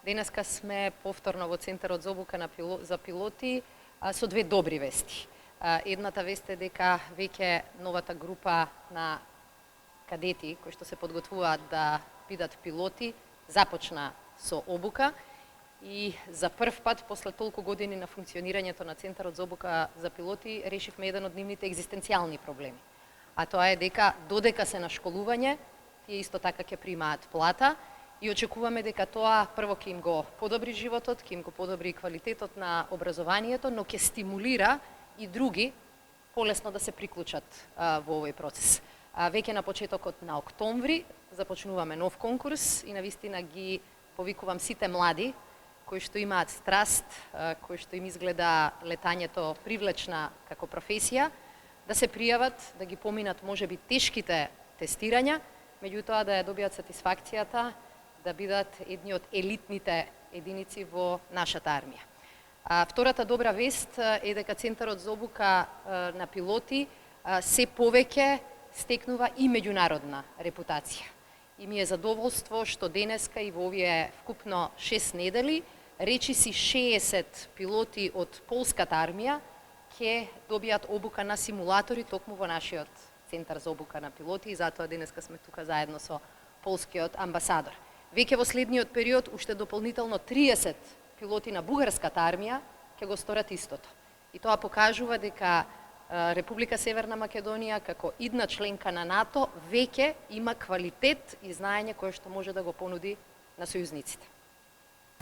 Денеска сме повторно во Центарот за обука за пилоти со две добри вести. Едната вест е дека веќе новата група на кадети кои што се подготвуваат да бидат пилоти започна со обука и за прв пат после толку години на функционирањето на Центарот за обука за пилоти решивме еден од нивните екзистенцијални проблеми. А тоа е дека додека се на школување, тие исто така ќе примаат плата и очекуваме дека тоа прво ќе им го подобри животот, ќе им го подобри квалитетот на образованието, но ќе стимулира и други полесно да се приклучат во овој процес. Веќе на почетокот на октомври започнуваме нов конкурс и навистина ги повикувам сите млади кои што имаат страст, кои што им изгледа летањето привлечна како професија, да се пријават, да ги поминат можеби тешките тестирања, меѓутоа да ја добијат сатисфакцијата да бидат едни од елитните единици во нашата армија. Втората добра вест е дека Центарот за обука на пилоти се повеќе стекнува и меѓународна репутација. И ми е задоволство што денеска и во овие вкупно 6 недели речиси 60 пилоти од полската армија ќе добијат обука на симулатори токму во нашиот Центар за обука на пилоти и затоа денеска сме тука заедно со полскиот амбасадор. Веќе во следниот период уште дополнително 30 пилоти на бугарската армија ќе го сторат истото. И тоа покажува дека Република Северна Македонија како идна членка на НАТО веќе има квалитет и знаење кое што може да го понуди на сојузниците.